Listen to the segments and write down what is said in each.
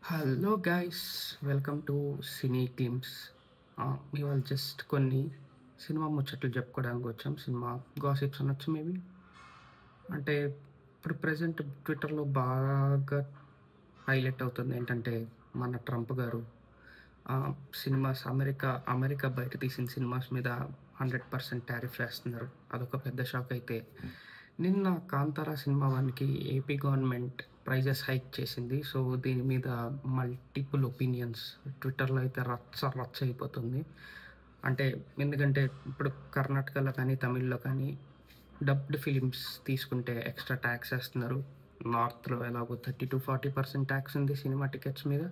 Hello guys, welcome to cine teams. ఇవాళ just కొన్ని cinema ముచ్చట్లు చెప్పుకోవడానికి వచ్చాం. సినిమా గాసిప్స్ అనొచ్చు మేబీ. అంటే ఇప్పుడు ప్రజెంట్ ట్విట్టర్లో బాగా హైలైట్ అవుతుంది ఏంటంటే మన ట్రంప్ గారు సినిమాస్ అమెరికా బయట తీసిన సినిమాస్ మీద 100% టారిఫ్ వేస్తున్నారు. అదొక పెద్ద షాక్. అయితే నిన్న కాంతారా సినిమా వానికి ఏపీ గవర్నమెంట్ ప్రైజెస్ హైక్ చేసింది. సో దీని మీద మల్టిపుల్ ఒపీనియన్స్ ట్విట్టర్లో అయితే రచ్చ రచ్చ అయిపోతుంది. అంటే ఎందుకంటే ఇప్పుడు కర్ణాటకలో కానీ తమిళ్లో కానీ డబ్డ్ ఫిలిమ్స్ తీసుకుంటే ఎక్స్ట్రా ట్యాక్స్ వేస్తున్నారు. నార్త్లో ఎలాగో 30-40% ట్యాక్స్ ఉంది సినిమా టికెట్స్ మీద.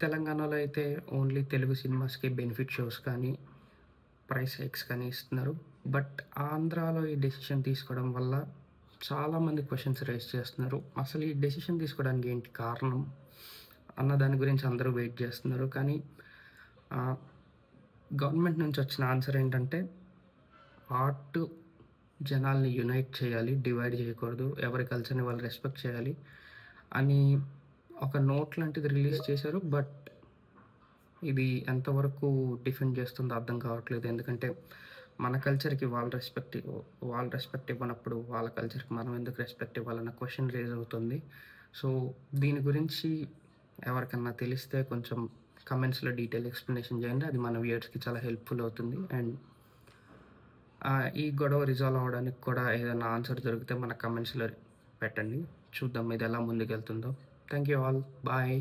తెలంగాణలో అయితే ఓన్లీ తెలుగు సినిమాస్కి బెనిఫిట్ షోస్ కానీ ప్రైస్ హైక్స్ కానీ ఇస్తున్నారు. బట్ ఆంధ్రాలో ఈ డెసిషన్ తీసుకోవడం వల్ల చాలామంది క్వశ్చన్స్ రైజ్ చేస్తున్నారు. అసలు ఈ డెసిషన్ తీసుకోవడానికి ఏంటి కారణం అన్న దాని గురించి అందరూ వెయిట్ చేస్తున్నారు. కానీ గవర్నమెంట్ నుంచి వచ్చిన ఆన్సర్ ఏంటంటే ఆర్ట్ జనాల్ని యునైట్ చేయాలి, డివైడ్ చేయకూడదు, ఎవరి కల్చర్ని వాళ్ళు రెస్పెక్ట్ చేయాలి అని ఒక నోట్ లాంటిది రిలీజ్ చేశారు. బట్ ఇది ఎంతవరకు డిఫెండ్ చేస్తుందో అర్థం కావట్లేదు. ఎందుకంటే మన కల్చర్కి వాళ్ళు రెస్పెక్ట్ ఇవ్వనప్పుడు వాళ్ళ కల్చర్కి మనం ఎందుకు రెస్పెక్ట్ ఇవ్వాలన్న క్వశ్చన్ రేజ్ అవుతుంది. సో దీని గురించి ఎవరికన్నా తెలిస్తే కొంచెం కమెంట్స్లో డీటెయిల్ ఎక్స్ప్లెనేషన్ చేయండి. అది మన వ్యూయర్స్కి చాలా హెల్ప్ఫుల్ అవుతుంది. అండ్ ఈ గొడవ రిజాల్వ్ అవ్వడానికి కూడా ఏదైనా ఆన్సర్ దొరికితే మన కమెంట్స్లో పెట్టండి. చూద్దాం ఇది ఎలా ముందుకెళ్తుందో. Thank you all. బాయ్.